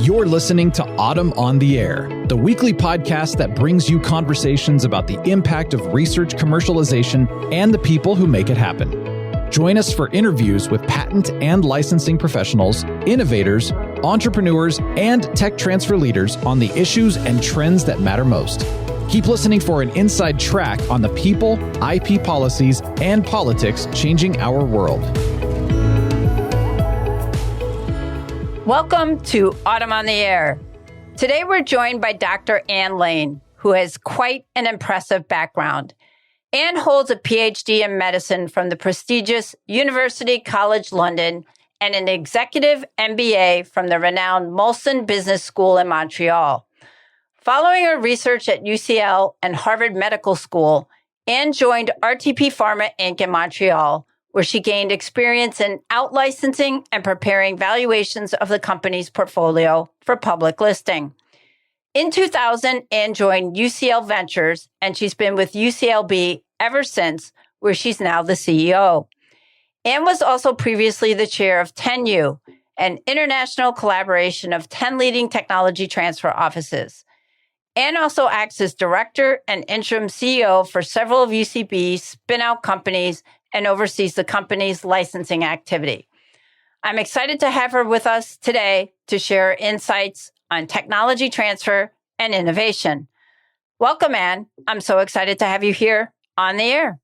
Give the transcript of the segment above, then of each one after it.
You're listening to Autumn on the Air, the weekly podcast that brings you conversations about the impact of research commercialization and the people who make it happen. Join us for interviews with patent and licensing professionals, innovators, entrepreneurs, and tech transfer leaders on the issues and trends that matter most. Keep listening for an inside track on the people, IP policies, and politics changing our world. Welcome to Autumn on the Air. Today we're joined by Dr. Anne Lane, who has quite an impressive background. Anne holds a PhD in medicine from the prestigious University College London and an executive MBA from the renowned Molson Business School in Montreal. Following her research at UCL and Harvard Medical School, Anne joined RTP Pharma Inc. in Montreal, where she gained experience in out-licensing and preparing valuations of the company's portfolio for public listing. In 2000, Anne joined UCL Ventures, and she's been with UCLB ever since, where she's now the CEO. Anne was also previously the chair of TenU, an international collaboration of 10 leading technology transfer offices. Anne also acts as director and interim CEO for several of UCB's spin-out companies and oversees the company's licensing activity. I'm excited to have her with us today to share insights on technology transfer and innovation. Welcome, Anne. I'm so excited to have you here on the air.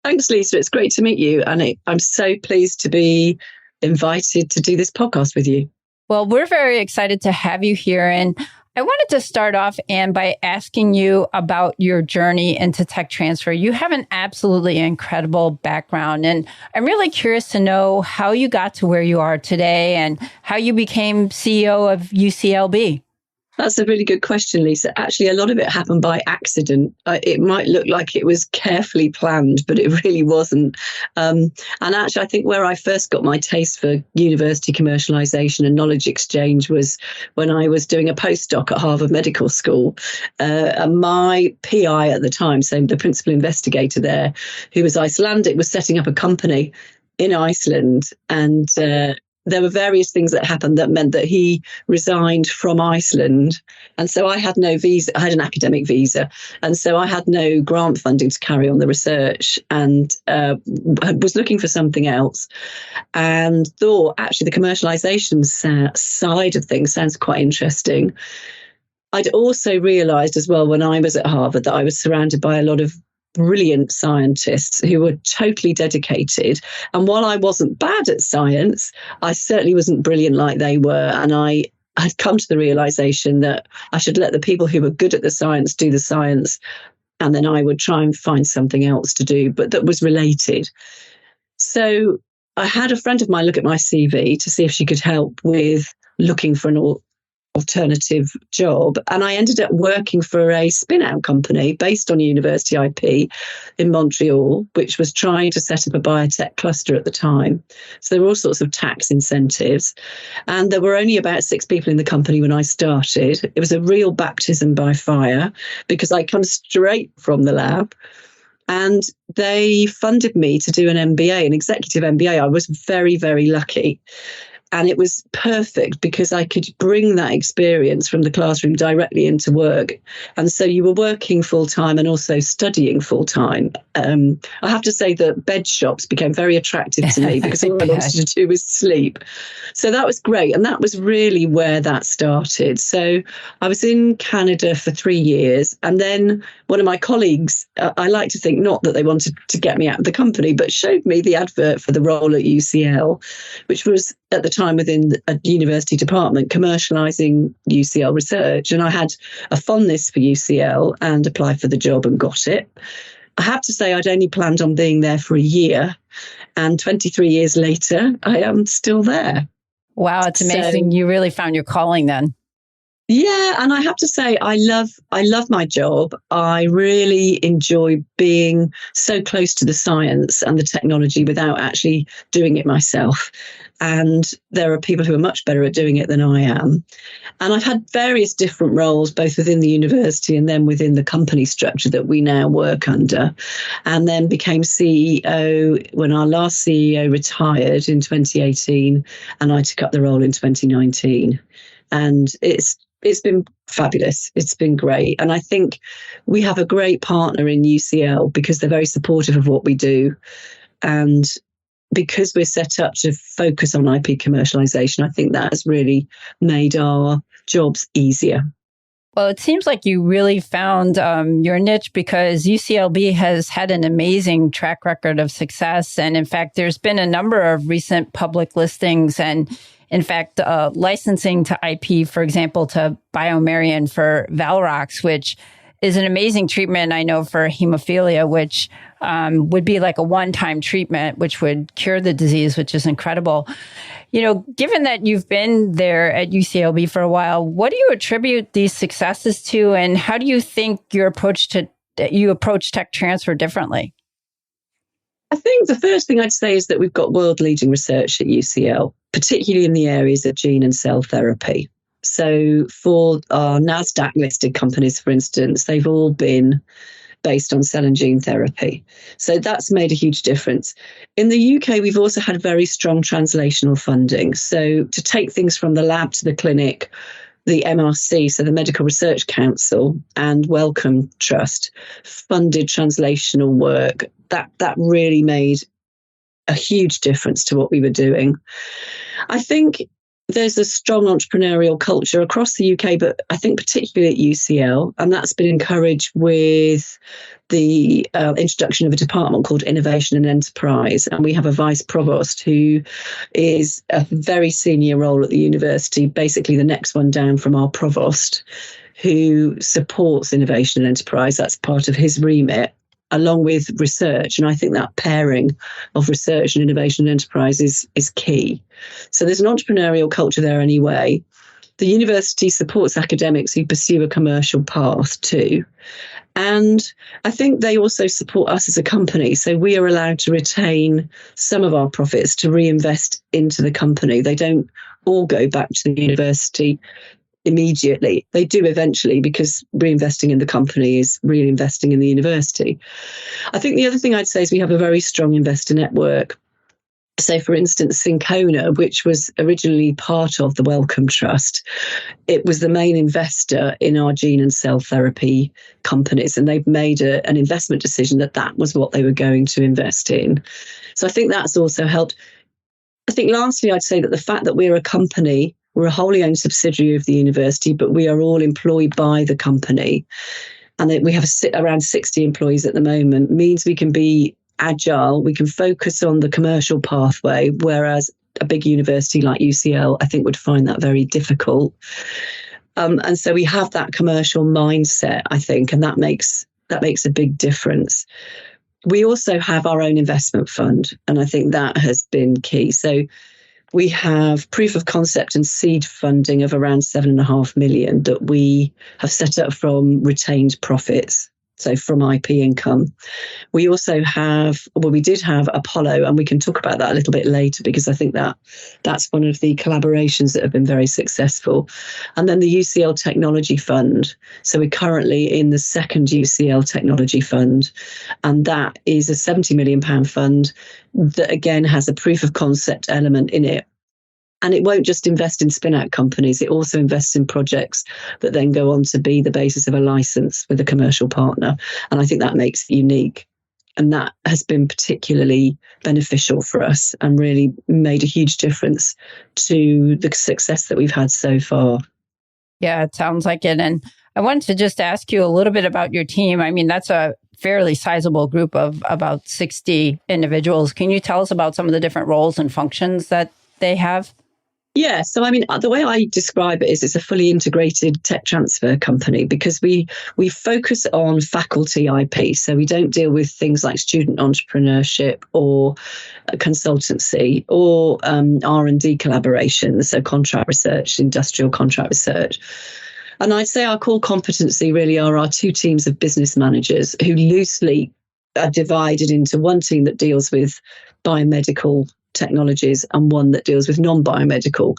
Thanks, Lisa. It's great to meet you. And I'm so pleased to be invited to do this podcast with you. Well, we're very excited to have you here. And I wanted to start off, Anne, by asking you about your journey into tech transfer. You have an absolutely incredible background, and I'm really curious to know how you got to where you are today and how you became CEO of UCLB. That's a really good question, Lisa. Actually, a lot of it happened by accident. It might look like it was carefully planned, but it really wasn't. And actually, I think where I first got my taste for university commercialization and knowledge exchange was when I was doing a postdoc at Harvard Medical School. And my PI at the time, so the principal investigator there, who was Icelandic, was setting up a company in Iceland. And there were various things that happened that meant that he resigned from Iceland. And so I had no visa. I had an academic visa. And so I had no grant funding to carry on the research and was looking for something else and thought actually the commercialization side of things sounds quite interesting. I'd also realized as well when I was at Harvard that I was surrounded by a lot of brilliant scientists who were totally dedicated. And while I wasn't bad at science, I certainly wasn't brilliant like they were. And I had come to the realization that I should let the people who were good at the science do the science. And then I would try and find something else to do, but that was related. So I had a friend of mine look at my CV to see if she could help with looking for an alternative job, and I ended up working for a spin-out company based on university IP in Montreal, which was trying to set up a biotech cluster at the time. So there were all sorts of tax incentives, and there were only about 6 people in the company when I started. It was a real baptism by fire because I come straight from the lab. And they funded me to do an MBA, an executive MBA. I was very, very lucky. And it was perfect because I could bring that experience from the classroom directly into work. And so you were working full time and also studying full time. I have to say that bed shops became very attractive to me because all I wanted to do was sleep. So that was great. And that was really where that started. So I was in Canada for 3 years. And then one of my colleagues, I like to think not that they wanted to get me out of the company, but showed me the advert for the role at UCL, which was at the time within a university department commercializing UCL research. And I had a fondness for UCL and applied for the job and got it. I have to say I'd only planned on being there for a year, and 23 years later, I am still there. Wow, it's amazing. You really found your calling then. Yeah, and I have to say, I love my job. I really enjoy being so close to the science and the technology without actually doing it myself. And there are people who are much better at doing it than I am. And I've had various different roles, both within the university and then within the company structure that we now work under. And then became CEO when our last CEO retired in 2018, and I took up the role in 2019. And it's been fabulous. It's been great. And I think we have a great partner in UCL because they're very supportive of what we do. And because we're set up to focus on IP commercialization, I think that has really made our jobs easier. Well, it seems like you really found your niche because UCLB has had an amazing track record of success. And in fact, there's been a number of recent public listings and, in fact, licensing to IP, for example, to BioMarin for Valrox, which is an amazing treatment, I know, for hemophilia, which would be like a one-time treatment, which would cure the disease, which is incredible. You know, given that you've been there at UCLB for a while, what do you attribute these successes to, and how do you think you approach tech transfer differently? I think the first thing I'd say is that we've got world-leading research at UCL, particularly in the areas of gene and cell therapy. So for our NASDAQ-listed companies, for instance, they've all been based on cell and gene therapy. So that's made a huge difference. In the UK, we've also had very strong translational funding. So to take things from the lab to the clinic, the MRC, so the Medical Research Council, and Wellcome Trust funded translational work. That really made a huge difference to what we were doing. I think there's a strong entrepreneurial culture across the UK, but I think particularly at UCL, and that's been encouraged with the introduction of a department called Innovation and Enterprise. And we have a vice provost who is a very senior role at the university, basically the next one down from our provost, who supports innovation and enterprise. That's part of his remit, along with research. And I think that pairing of research and innovation and enterprise is key. So there's an entrepreneurial culture there anyway. The university supports academics who pursue a commercial path too. And I think they also support us as a company. So we are allowed to retain some of our profits to reinvest into the company. They don't all go back to the university immediately. They do eventually, because reinvesting in the company is reinvesting in the university. I think the other thing I'd say is we have a very strong investor network. So, for instance, Syncona, which was originally part of the Wellcome Trust, it was the main investor in our gene and cell therapy companies, and they've made an investment decision that was what they were going to invest in. So I think that's also helped. I think lastly, I'd say that the fact that we're a company, we're a wholly owned subsidiary of the university, but we are all employed by the company, and that we have around 60 employees at the moment, means we can be agile, we can focus on the commercial pathway, whereas a big university like UCL, I think, would find that very difficult. And so we have that commercial mindset, I think, and that makes a big difference. We also have our own investment fund, and I think that has been key. So we have proof of concept and seed funding of around 7.5 million that we have set up from retained profits, so from IP income. We also we did have Apollo, and we can talk about that a little bit later, because I think that's one of the collaborations that have been very successful. And then the UCL Technology Fund. So we're currently in the second UCL Technology Fund, and that is a £70 million fund that again has a proof of concept element in it. And it won't just invest in spin-out companies, it also invests in projects that then go on to be the basis of a license with a commercial partner. And I think that makes it unique. And that has been particularly beneficial for us and really made a huge difference to the success that we've had so far. Yeah, it sounds like it. And I wanted to just ask you a little bit about your team. I mean, that's a fairly sizable group of about 60 individuals. Can you tell us about some of the different roles and functions that they have? Yeah, so I mean, the way I describe it is it's a fully integrated tech transfer company, because we focus on faculty IP. So we don't deal with things like student entrepreneurship or consultancy or R&D collaborations, so contract research, industrial contract research. And I'd say our core competency really are our two teams of business managers, who loosely are divided into one team that deals with biomedical technologies and one that deals with non-biomedical,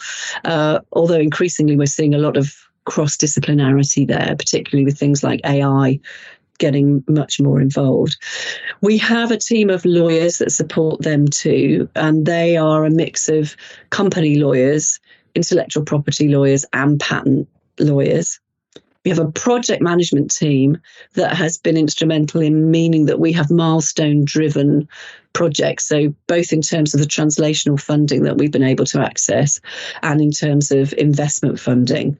although increasingly we're seeing a lot of cross-disciplinarity there, particularly with things like AI getting much more involved. We have a team of lawyers that support them too, and they are a mix of company lawyers intellectual property lawyers and patent lawyers. We have a project management team that has been instrumental in meaning that we have milestone-driven projects. So both in terms of the translational funding that we've been able to access and in terms of investment funding.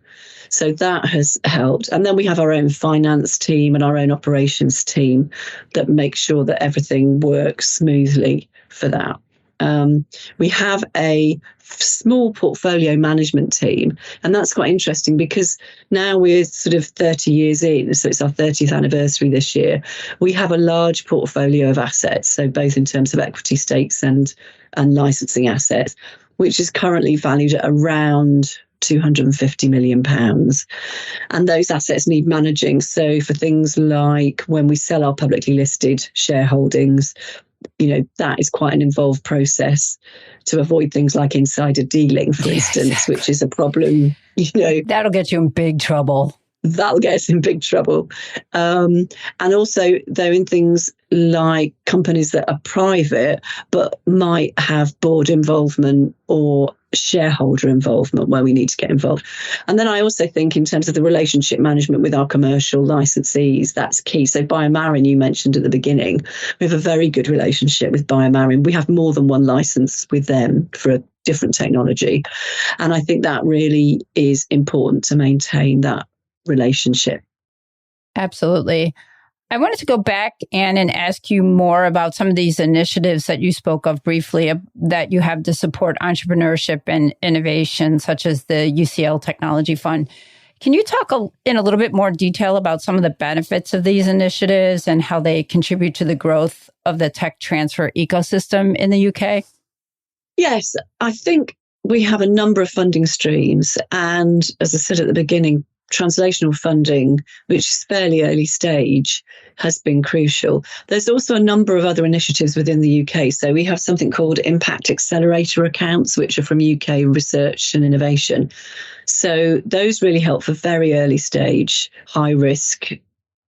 So that has helped. And then we have our own finance team and our own operations team that make sure that everything works smoothly for that. We have a small portfolio management team, and that's quite interesting because now we're sort of 30 years in, so it's our 30th anniversary this year. We have a large portfolio of assets, so both in terms of equity stakes and licensing assets, which is currently valued at around £250 million. And those assets need managing. So for things like when we sell our publicly listed shareholdings, that is quite an involved process to avoid things like insider dealing, for instance, exactly. Which is a problem, That'll get you in big trouble. That'll get us in big trouble. And also, though, in things like companies that are private but might have board involvement or shareholder involvement where we need to get involved. And then I also think in terms of the relationship management with our commercial licensees, that's key. So Biomarin, you mentioned at the beginning, we have a very good relationship with Biomarin. We have more than one license with them for a different technology. And I think that really is important to maintain that relationship. Absolutely. I wanted to go back, Anne, and ask you more about some of these initiatives that you spoke of briefly that you have to support entrepreneurship and innovation, such as the UCL Technology Fund. Can you talk in a little bit more detail about some of the benefits of these initiatives and how they contribute to the growth of the tech transfer ecosystem in the UK? Yes, I think we have a number of funding streams. And as I said at the beginning, translational funding, which is fairly early stage, has been crucial. There's also a number of other initiatives within the UK. So we have something called Impact Accelerator accounts, which are from UK research and innovation. So those really help for very early stage, high risk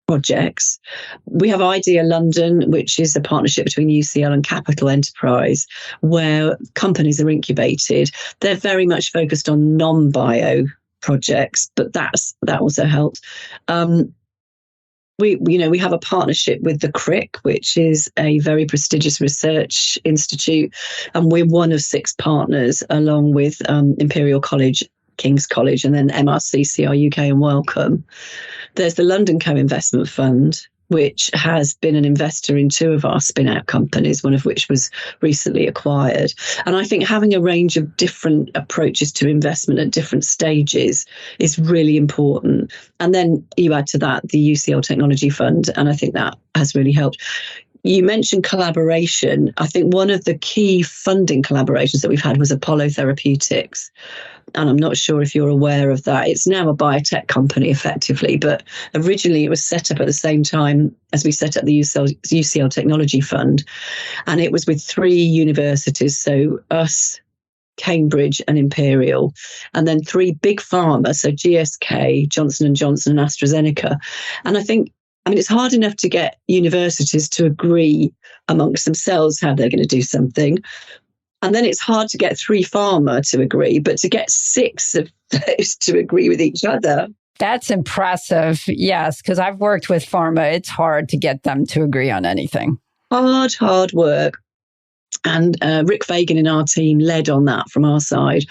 projects. We have Idea London, which is a partnership between UCL and Capital Enterprise, where companies are incubated. They're very much focused on non-bio projects, but that also helps. We have a partnership with the CRIC, which is a very prestigious research institute, and we're one of 6 partners, along with Imperial College, King's College, and then MRC, CR UK, and Wellcome. There's the London Co-Investment Fund, which has been an investor in 2 of our spin-out companies, one of which was recently acquired. And I think having a range of different approaches to investment at different stages is really important. And then you add to that the UCL Technology Fund, and I think that has really helped. You mentioned collaboration. I think one of the key funding collaborations that we've had was Apollo Therapeutics. And I'm not sure if you're aware of that. It's now a biotech company, effectively, but originally it was set up at the same time as we set up the UCL Technology Fund. And it was with 3 universities, so us, Cambridge and Imperial, and then 3 big pharma, so GSK, Johnson & Johnson and AstraZeneca. And I mean, it's hard enough to get universities to agree amongst themselves how they're going to do something. And then it's hard to get 3 pharma to agree, but to get 6 of those to agree with each other. That's impressive. Yes, because I've worked with pharma. It's hard to get them to agree on anything. Hard work. And Rick Fagan in our team led on that from our side.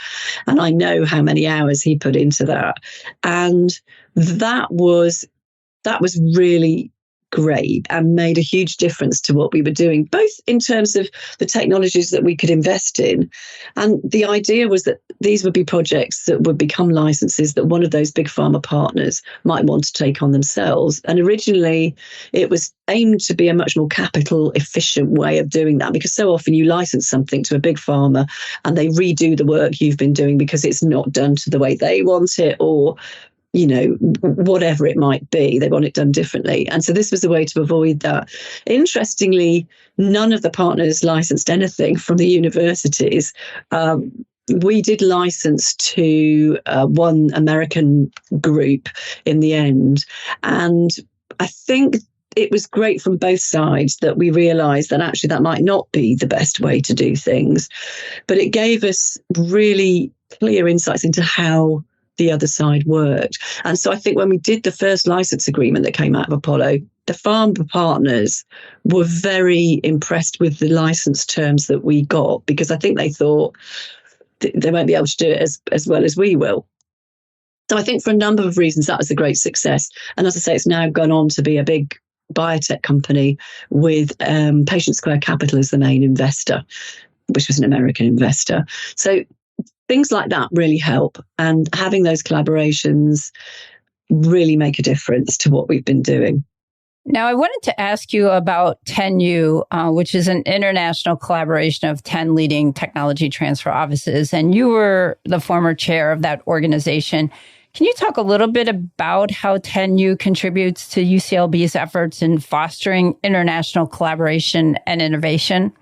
And I know how many hours he put into that. And that was really great and made a huge difference to what we were doing, both in terms of the technologies that we could invest in. And the idea was that these would be projects that would become licenses that one of those big pharma partners might want to take on themselves. And originally it was aimed to be a much more capital efficient way of doing that, because so often you license something to a big pharma and they redo the work you've been doing because it's not done to the way they want it, or whatever it might be, they want it done differently. And so this was a way to avoid that. Interestingly, none of the partners licensed anything from the universities. We did license to one American group in the end. And I think it was great from both sides that we realised that actually that might not be the best way to do things, but it gave us really clear insights into how the other side worked. And so I think when we did the first license agreement that came out of Apollo, the pharma partners were very impressed with the license terms that we got, because I think they thought they won't be able to do it as well as we will. So I think for a number of reasons, that was a great success. And as I say, it's now gone on to be a big biotech company with Patient Square Capital as the main investor, which was an American investor. So things like that really help. And having those collaborations really make a difference to what we've been doing. Now, I wanted to ask you about TenU, which is an international collaboration of 10 leading technology transfer offices. And you were the former chair of that organization. Can you talk a little bit about how TenU contributes to UCLB's efforts in fostering international collaboration and innovation?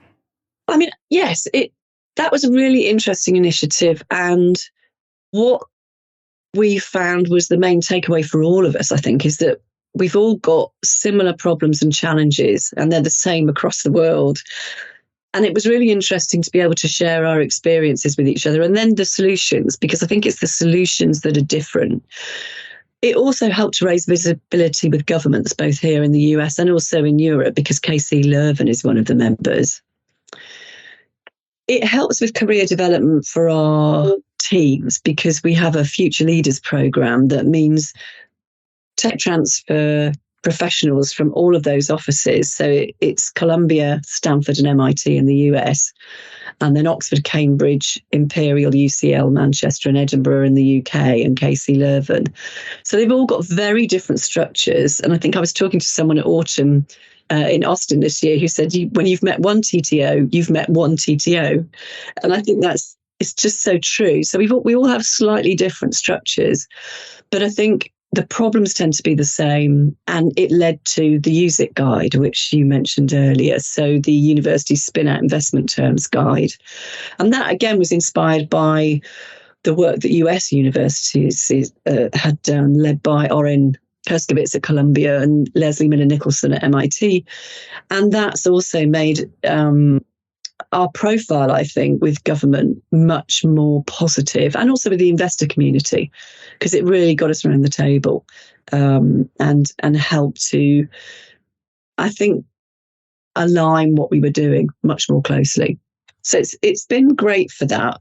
I mean, yes, that was a really interesting initiative. And what we found was the main takeaway for all of us, I think, is that we've all got similar problems and challenges, and they're the same across the world. And it was really interesting to be able to share our experiences with each other, and then the solutions, because I think it's the solutions that are different. It also helped to raise visibility with governments, both here in the US and also in Europe, because KC Leuven is one of the members. It helps with career development for our teams, because we have a Future Leaders program that means tech transfer professionals from all of those offices. So it's Columbia, Stanford and MIT in the US, and then Oxford, Cambridge, Imperial, UCL, Manchester and Edinburgh in the UK, and KC Leuven. So they've all got very different structures. And I think I was talking to someone at Autumn in Austin this year who said, when you've met one TTO, you've met one TTO. And I think it's just so true. So we all have slightly different structures, but I think the problems tend to be the same, and it led to the Use It guide, which you mentioned earlier. So the University Spin Out Investment Terms guide. And that, again, was inspired by the work that US universities had done, led by Oren Perskovitz at Columbia and Leslie Miller Nicholson at MIT. And that's also made our profile, I think, with government much more positive, and also with the investor community, because it really got us around the table and helped to, I think, align what we were doing much more closely. So it's been great for that.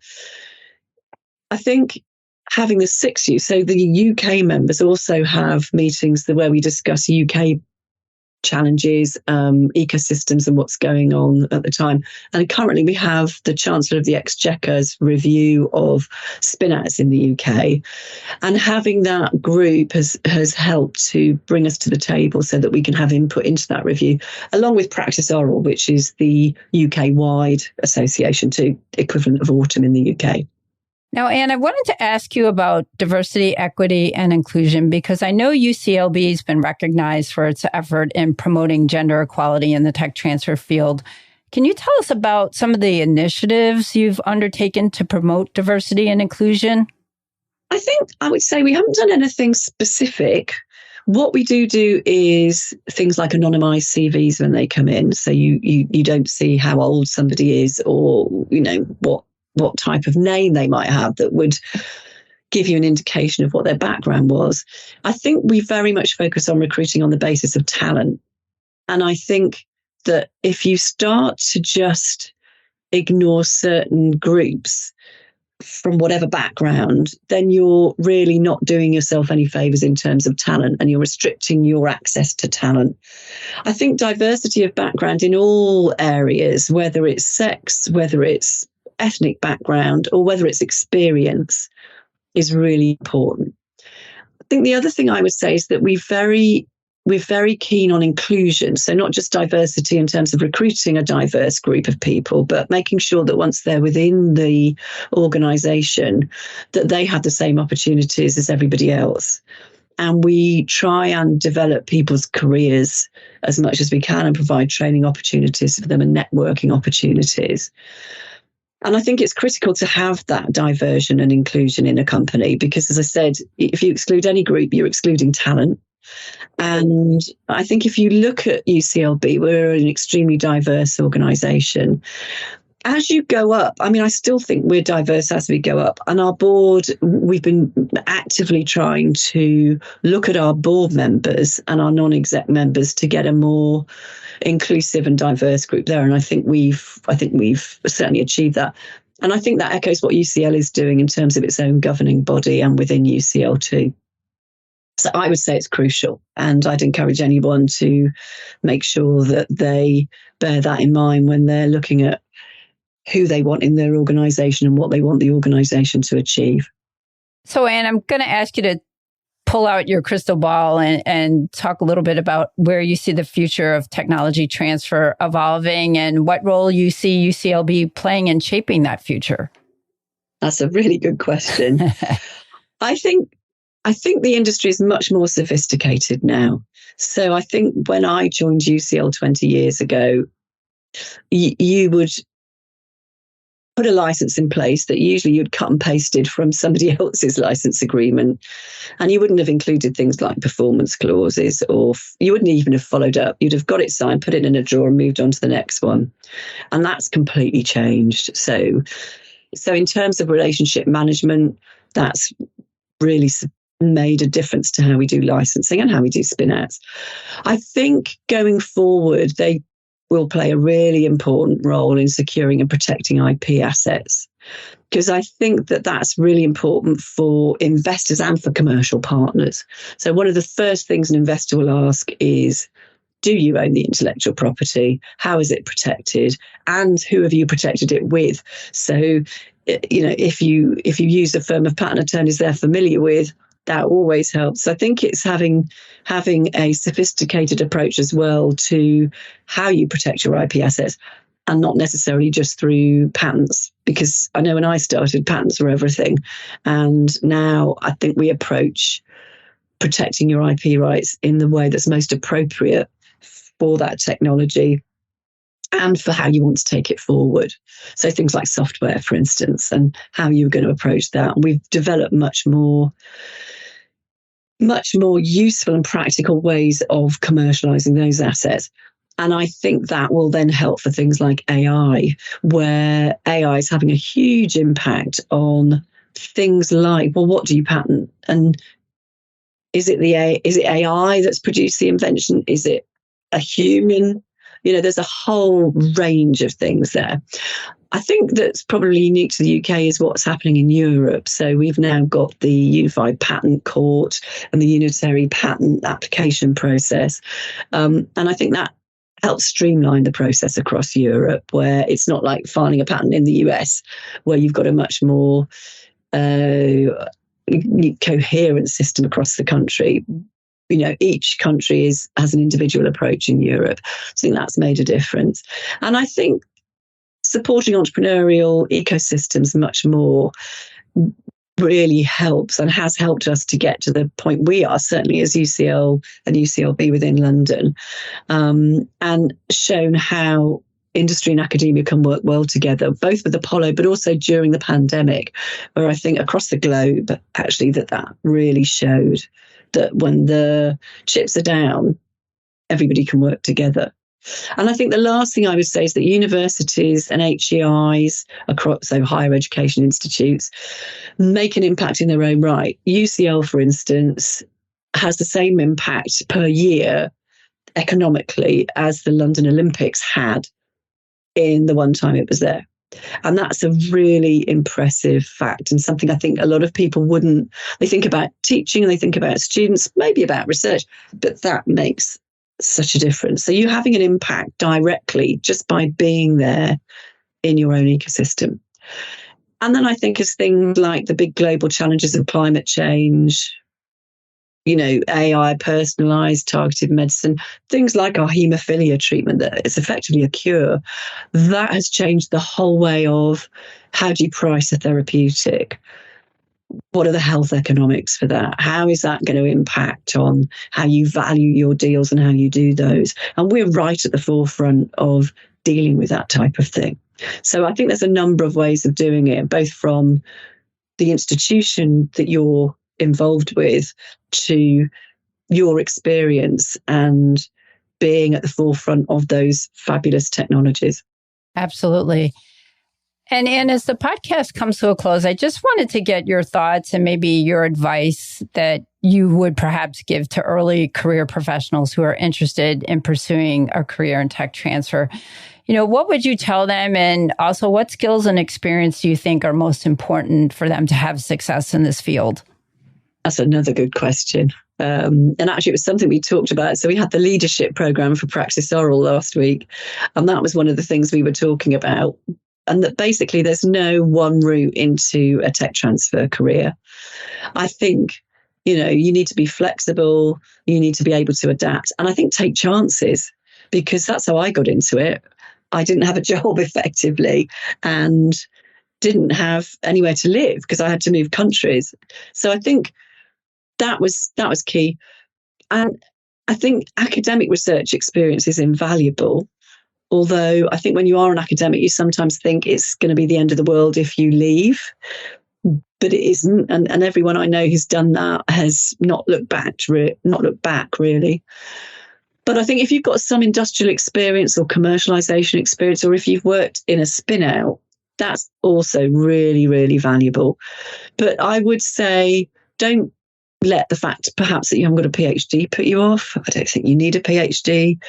I think having the 6U, so the UK members also have meetings where we discuss UK challenges, ecosystems and what's going on at the time. And currently we have the Chancellor of the Exchequer's review of spin-outs in the UK. And having that group has helped to bring us to the table so that we can have input into that review, along with Practice Oral, which is the UK-wide association to equivalent of Autumn in the UK. Now, Anne, I wanted to ask you about diversity, equity, and inclusion, because I know UCLB has been recognized for its effort in promoting gender equality in the tech transfer field. Can you tell us about some of the initiatives you've undertaken to promote diversity and inclusion? I think I would say we haven't done anything specific. What we do is things like anonymised CVs when they come in. So you don't see how old somebody is, or, what type of name they might have that would give you an indication of what their background was. I think we very much focus on recruiting on the basis of talent. And I think that if you start to just ignore certain groups from whatever background, then you're really not doing yourself any favors in terms of talent, and you're restricting your access to talent. I think diversity of background in all areas, whether it's sex, whether it's ethnic background, or whether it's experience, is really important. I think the other thing I would say is that we're very keen on inclusion. So not just diversity in terms of recruiting a diverse group of people, but making sure that once they're within the organisation, that they have the same opportunities as everybody else. And we try and develop people's careers as much as we can and provide training opportunities for them and networking opportunities. And I think it's critical to have that diversion and inclusion in a company, because, as I said, if you exclude any group, you're excluding talent. And I think if you look at UCLB, we're an extremely diverse organisation. As you go up, I mean, I still think we're diverse as we go up. And our board, we've been actively trying to look at our board members and our non-exec members to get a more inclusive and diverse group there. And I think we've certainly achieved that. And I think that echoes what UCL is doing in terms of its own governing body and within UCL too. So I would say it's crucial, and I'd encourage anyone to make sure that they bear that in mind when they're looking at who they want in their organisation and what they want the organisation to achieve. So, Anne, I'm going to ask you to pull out your crystal ball and talk a little bit about where you see the future of technology transfer evolving and what role you see UCLB playing in shaping that future. That's a really good question. I think the industry is much more sophisticated now. So I think when I joined UCL 20 years ago, you would put a license in place that usually you'd cut and pasted from somebody else's license agreement. And you wouldn't have included things like performance clauses, or you wouldn't even have followed up. You'd have got it signed, put it in a drawer and moved on to the next one. And that's completely changed. So in terms of relationship management, that's really made a difference to how we do licensing and how we do spin-outs. I think going forward, they will play a really important role in securing and protecting IP assets, because I think that that's really important for investors and for commercial partners. So one of the first things an investor will ask is, do you own the intellectual property? How is it protected? And who have you protected it with? So, if you use a firm of patent attorneys they're familiar with, that always helps. I think it's having a sophisticated approach as well to how you protect your IP assets, and not necessarily just through patents, because I know when I started, patents were everything. And now I think we approach protecting your IP rights in the way that's most appropriate for that technology and for how you want to take it forward. So things like software, for instance, and how you're going to approach that. And we've developed much more useful and practical ways of commercializing those assets. And I think that will then help for things like AI, where AI is having a huge impact on things like, well, what do you patent? And is it AI that's produced the invention? Is it a human? There's a whole range of things there. I think that's probably unique to the UK is what's happening in Europe. So we've now got the Unified Patent Court and the Unitary Patent Application process. And I think that helps streamline the process across Europe, where it's not like filing a patent in the US, where you've got a much more coherent system across the country. Each country has an individual approach in Europe. So I think that's made a difference. And I think supporting entrepreneurial ecosystems much more really helps and has helped us to get to the point we are, certainly as UCL and UCLB within London, and shown how industry and academia can work well together, both with Apollo, but also during the pandemic, where I think across the globe, actually, that really showed that when the chips are down, everybody can work together. And I think the last thing I would say is that universities and HEIs, so higher education institutes, make an impact in their own right. UCL, for instance, has the same impact per year economically as the London Olympics had in the one time it was there. And that's a really impressive fact, and something I think a lot of people wouldn't. They think about teaching and they think about students, maybe about research, but that makes such a difference. So you're having an impact directly just by being there in your own ecosystem. And then I think as things like the big global challenges of climate change, AI, personalized, targeted medicine, things like our haemophilia treatment that is effectively a cure, that has changed the whole way of how do you price a therapeutic? What are the health economics for that? How is that going to impact on how you value your deals and how you do those? And we're right at the forefront of dealing with that type of thing. So I think there's a number of ways of doing it, both from the institution that you're involved with to your experience and being at the forefront of those fabulous technologies. Absolutely. And as the podcast comes to a close, I just wanted to get your thoughts and maybe your advice that you would perhaps give to early career professionals who are interested in pursuing a career in tech transfer. What would you tell them? And also, what skills and experience do you think are most important for them to have success in this field? That's another good question. And actually, it was something we talked about. So we had the leadership program for Praxis Oral last week. And that was one of the things we were talking about. And that basically there's no one route into a tech transfer career. I think, you need to be flexible. You need to be able to adapt. And I think take chances, because that's how I got into it. I didn't have a job effectively and didn't have anywhere to live because I had to move countries. So I think that was key. And I think academic research experience is invaluable. Although I think when you are an academic, you sometimes think it's going to be the end of the world if you leave, but it isn't. And everyone I know who's done that has not looked back really. But I think if you've got some industrial experience or commercialization experience, or if you've worked in a spin out, that's also really, really valuable. But I would say don't let the fact perhaps that you haven't got a PhD put you off. I don't think you need a PhD.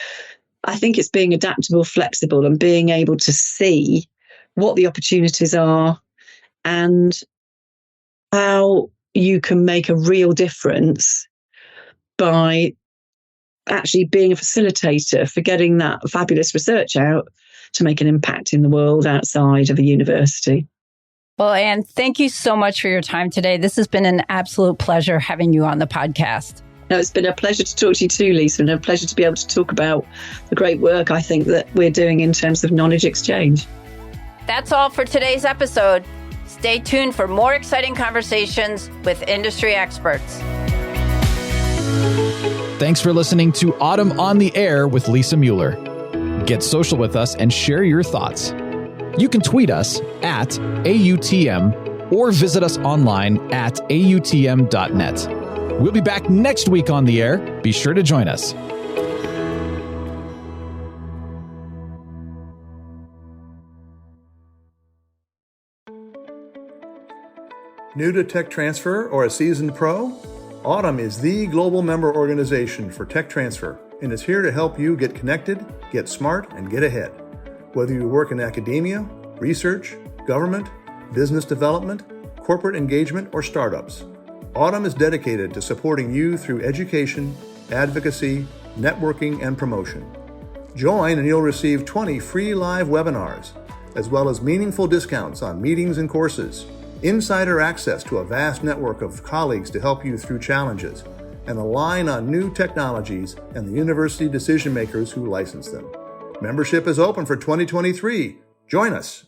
I think it's being adaptable, flexible, and being able to see what the opportunities are and how you can make a real difference by actually being a facilitator for getting that fabulous research out to make an impact in the world outside of a university. Well, Anne, thank you so much for your time today. This has been an absolute pleasure having you on the podcast. No, it's been a pleasure to talk to you too, Lisa, and a pleasure to be able to talk about the great work I think that we're doing in terms of knowledge exchange. That's all for today's episode. Stay tuned for more exciting conversations with industry experts. Thanks for listening to Autumn on the Air with Lisa Mueller. Get social with us and share your thoughts. You can tweet us at AUTM or visit us online at autm.net. We'll be back next week on the air. Be sure to join us. New to tech transfer or a seasoned pro? Autumn is the global member organization for tech transfer and is here to help you get connected, get smart, and get ahead. Whether you work in academia, research, government, business development, corporate engagement, or startups, Autumn is dedicated to supporting you through education, advocacy, networking, and promotion. Join and you'll receive 20 free live webinars, as well as meaningful discounts on meetings and courses, insider access to a vast network of colleagues to help you through challenges, and align on new technologies and the university decision makers who license them. Membership is open for 2023. Join us.